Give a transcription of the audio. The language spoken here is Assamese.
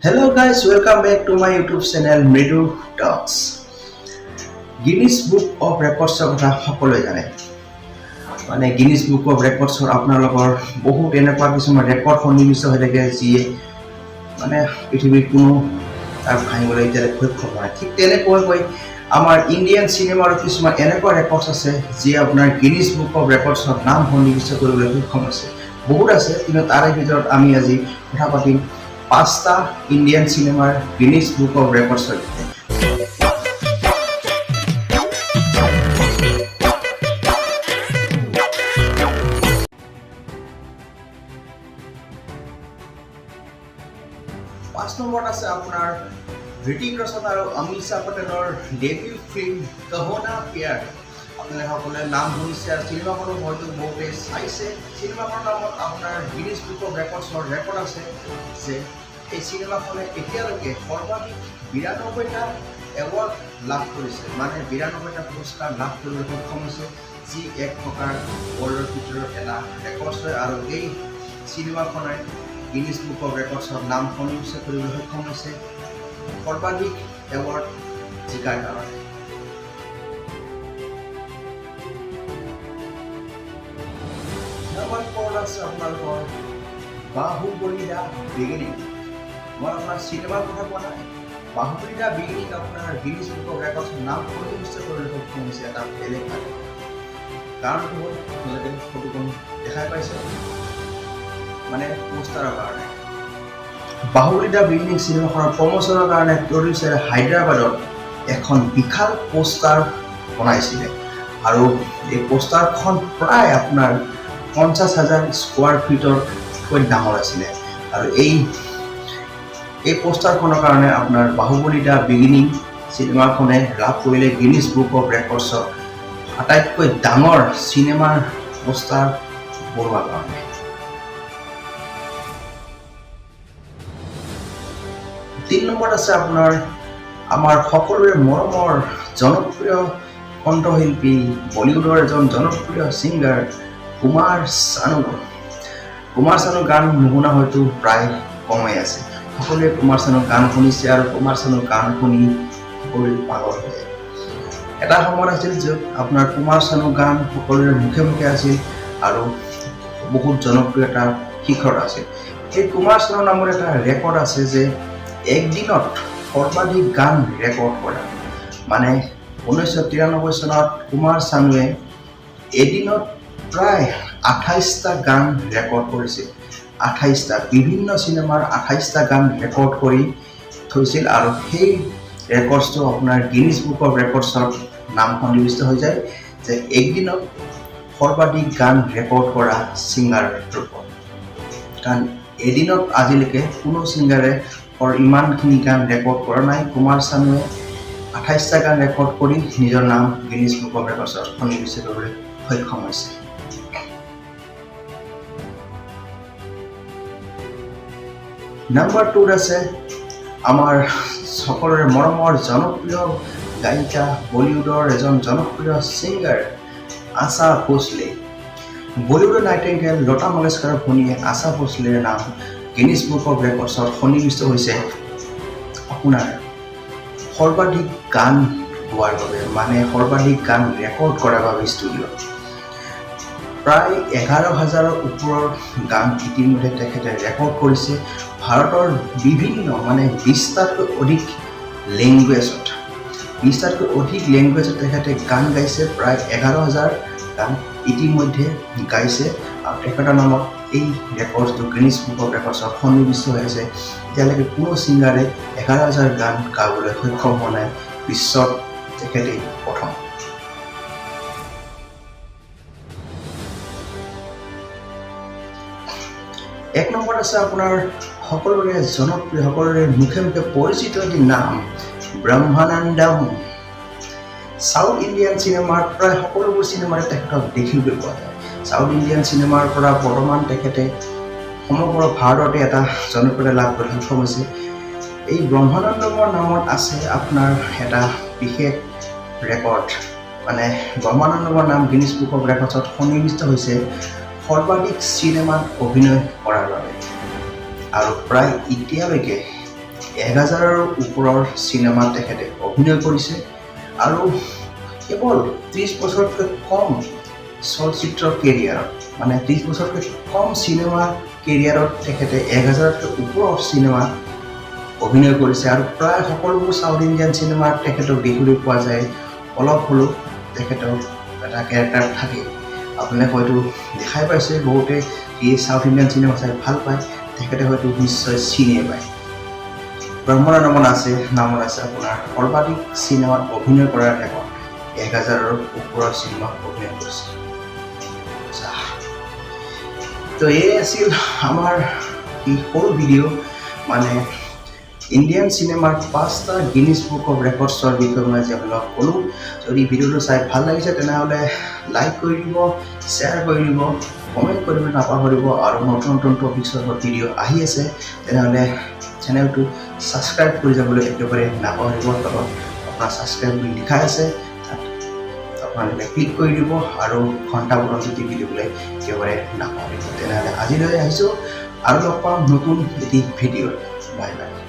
Hello guys, welcome back to my YouTube channel Mridu Talks. Guinness Book of Records কথা সকলোৱে জানে। মানে Guinness Book of Records আপোনালোকৰ বহুত এনেকুৱা কিছুমান ৰেকৰ্ড সন্নিবিষ্ট হৈ থাকে যিয়ে মানে পৃথিৱীৰ কোনো তাৰ ভাঙিবলৈ এতিয়া সক্ষম নহয়। ঠিক তেনেকৈ আমাৰ ইণ্ডিয়ান চিনেমাৰ কিছুমান এনেকুৱা ৰেকৰ্ডছ আছে যিয়ে আপোনাৰ Guinness Book of Records নাম সন্নিবিষ্ট কৰিবলৈ সক্ষম হৈছে। বহুত আছে, কিন্তু তাৰে ভিতৰত আমি আজি কথা পাতিম পাঁচটা ইণ্ডিয়ান চিনেমাৰ Guinness Book of Records বিষয়ে। পাঁচ নম্বৰত আছে আপোনাৰ ঋতিক ৰোশন আৰু অমিতাভ পটেলৰ ডেবিউ ফিল্ম কহো না প্যাৰ। আপোনালোকে সকলোৱে নাম শুনিছে আৰু চিনেমাখনো হয়তো বহুতে চাইছে। চিনেমাখনৰ নামত আপোনাৰ Guinness Book of Recordsৰ ৰেকৰ্ড আছে যে এই চিনেমাখনে এতিয়ালৈকে সৰ্বাধিক ৯২টা এৱাৰ্ড লাভ কৰিছে, মানে ৯২টা পুৰস্কাৰ লাভ কৰিবলৈ সক্ষম হৈছে, যি এক প্ৰকাৰ ৱৰ্ল্ডৰ ভিতৰত এটা ৰেকৰ্ড হয়। আৰু এই চিনেমাখনে Guinness Book of Recordsৰ নাম সন্নিবিষ্ট কৰিবলৈ সক্ষম হৈছে সৰ্বাধিক এৱাৰ্ড জিকাৰ কাৰণে। নম্বৰ 4 আছে আপোনালোকৰ বাহুবলী দা বিগিনিং। মই আপোনাৰ চিনেমাৰ কথা কোৱা নাই, বাহুবলী দা বিগিনিং আপোনাৰ Guinness Book of Recordsৰ নাম সন্নিবিষ্ট কৰিবলৈ সক্ষম হৈছে এটা বেলেগ কাৰণটো হ'ল আপোনালোকে ফটোখন দেখাই পাইছে, মানে পোষ্টাৰৰ কাৰণে। বাহুবলী দা বিগিনিং চিনেমাখনৰ প্ৰমোচনৰ কাৰণে প্ৰডিউচাৰে হায়দৰাবাদত এখন বিশাল পোষ্টাৰ বনাইছিলে, আৰু এই পোষ্টাৰখন প্ৰায় আপোনাৰ ৫০,০০০ স্কোৱাৰ ফিটতকৈ ডাঙৰ আছিলে। আৰু এই পোষ্টাৰখনৰ কাৰণে আপোনাৰ বাহুবলী দা বিগিনিং চিনেমাখনে লাভ কৰিলে Guinness Book of Recordsৰ আটাইতকৈ ডাঙৰ চিনেমাৰ পোষ্টাৰ বনোৱাৰ কাৰণে। তিন নম্বৰত আছে আপোনাৰ আমাৰ সকলোৰে মৰমৰ জনপ্ৰিয় কণ্ঠশিল্পী, বলিউডৰ এজন জনপ্ৰিয় ছিংগাৰ কুমাৰ চানুৰ গান নুশুনা হয়তো প্ৰায় কমেই আছে। সকলোৱে কুমাৰ চানুৰ গান শুনিছে আৰু কুমাৰ চানুৰ গান শুনি সকলোৱে পাগল হৈ যায়। এটা সময়ত আছিল য'ত আপোনাৰ কুমাৰ চানুৰ গান সকলোৰে মুখে মুখে আছিল আৰু বহুত জনপ্ৰিয়তাৰ শিখৰত আছিল। এই কুমাৰ চানুৰ নামৰ এটা ৰেকৰ্ড আছে যে একদিনত সৰ্বাধিক গান ৰেকৰ্ড কৰা, মানে ১৯৯৩ চনত কুমাৰ চানুৱে এদিনত প্ৰায় ২৮টা গান ৰেকৰ্ড কৰিছিল। ২৮টা বিভিন্ন চিনেমাৰ ২৮টা গান ৰেকৰ্ড কৰি থৈছিল, আৰু সেই ৰেকৰ্ডছটো আপোনাৰ Guinness Book of Recordsৰ নাম সন্নিবিষ্ট হৈ যায় যে একদিনত সৰ্বাধিক গান ৰেকৰ্ড কৰা ছিংগাৰ ৰূপত। কাৰণ এদিনত আজিলৈকে কোনো ছিংগাৰে ইমানখিনি গান ৰেকৰ্ড কৰা নাই। কুমাৰ চানুৱে ২৮টা গান ৰেকৰ্ড কৰি নিজৰ নাম Guinness Book of Recordsত সন্নিবিষ্ট কৰিবলৈ সক্ষম হৈছে। নম্বৰ 2 আছে আমাৰ সকলোৰে মৰমৰ জনপ্ৰিয় গায়িকা, বলিউডৰ এজন জনপ্ৰিয় ছিংগাৰ আশা ভোছলে। বলিউডৰ নাইটিংগেল লতা মংগেশকাৰৰ ভনীয়েক আশা ভোছলেৰ নাম Guinness Book of Recordsত সন্নিবিষ্ট হৈছে আপোনাৰ সৰ্বাধিক গান গোৱাৰ বাবে, মানে সৰ্বাধিক গান ৰেকৰ্ড কৰাৰ বাবে ষ্টুডিঅ'ত। প্ৰায় ১১,০০০ৰ ওপৰৰ গান ইতিমধ্যে তেখেতে ৰেকৰ্ড কৰিছে ভাৰতৰ বিভিন্ন, মানে ২০টাতকৈ অধিক লেংগুৱেজত তেখেতে গান গাইছে। প্ৰায় ১১,০০০ গান ইতিমধ্যে গাইছে, আৰু তেখেতৰ নামত এই ৰেকৰ্ডটো Guinness Book of Recordsত সন্নিবিষ্ট হৈ আছে। এতিয়ালৈকে কোনো ছিংগাৰে ১১,০০০ গান গাবলৈ সক্ষম হোৱা নাই, বিশ্বত তেখেতেই প্ৰথম। এক নম্বৰত আছে আপোনাৰ সকলোৰে জনপ্ৰিয়, সকলোৰে মুখে মুখে পৰিচিত এটি নাম ব্ৰহ্মানন্দম। চাউথ ইণ্ডিয়ান চিনেমাৰ প্ৰায় সকলোবোৰ চিনেমাৰে তেখেতক দেখিবলৈ পোৱা যায়। চাউথ ইণ্ডিয়ান চিনেমাৰ পৰা বৰ্তমান তেখেতে সমগ্ৰ ভাৰততে এটা জনপ্ৰিয়তা লাভ কৰি সক্ষম হৈছে। এই ব্ৰহ্মানন্দমৰ নামত আছে আপোনাৰ এটা বিশেষ ৰেকৰ্ড, মানে ব্ৰহ্মানন্দমৰ নাম Guinness Book of Recordsত সন্নিবিষ্ট হৈছে সৰ্বাধিক চিনেমাত অভিনয় কৰাৰ বাবে। আৰু প্ৰায় এতিয়ালৈকে 1000ৰ ওপৰৰ চিনেমাত তেখেতে অভিনয় কৰিছে আৰু কেৱল 30 বছৰতকৈ কম চলচ্চিত্ৰ কেৰিয়াৰত মানে 30 বছৰতকৈ কম চিনেমা কেৰিয়াৰত তেখেতে 1000তকৈ ওপৰৰ চিনেমাত অভিনয় কৰিছে আৰু প্ৰায় সকলোবোৰ সাউথ ইণ্ডিয়ান চিনেমাত তেখেতক দেখিবলৈ পোৱা যায় অলপ হ'লেও তেখেতৰ এটা কেৰেক্টাৰ থাকে আপোনালোকে হয়তো দেখাই পাইছে বহুতে এই সাউথ ইণ্ডিয়ান চিনেমা চাই ভাল পায় তেখেতে হয়তো নিশ্চয় চিনিয়ে পায় ব্ৰহ্মৰা নামত আছে আপোনাৰ সৰ্বাধিক চিনেমাত অভিনয় কৰাৰ ৰেকৰ্ড 1000ৰ ওপৰৰ চিনেমাত অভিনয় কৰিছে তো এই আছিল আমাৰ এই সৰু ভিডিঅ' মানে ইণ্ডিয়ান চিনেমাৰ 5টা গিনিছ বুক অফ ৰেকৰ্ডছৰ বিষয়ে মই আজি আপোনালোকক ক'লোঁ যদি ভিডিঅ'টো চাই ভাল লাগিছে তেনেহ'লে লাইক কৰি দিব শ্বেয়াৰ কৰি দিব কমেণ্ট কৰিব নাপাহৰিব আৰু নতুন টপিকছৰ ভিডিঅ' আহি আছে তেনেহ'লে চেনেলটো ছাবস্ক্ৰাইব কৰি যাবলৈ একেবাৰে নাপাহৰিব তলত আপোনাৰ ছাবস্ক্ৰাইব বুলি লিখা আছে তাত আপোনালোকে ক্লিক কৰি দিব আৰু ঘণ্টা বটনটো টিপি দিবলৈ একেবাৰে নাপাহৰিব তেনেহ'লে আজিলৈ আহিছোঁ আৰু লগ পাম নতুন এটি ভিডিঅ'ত বাই বাই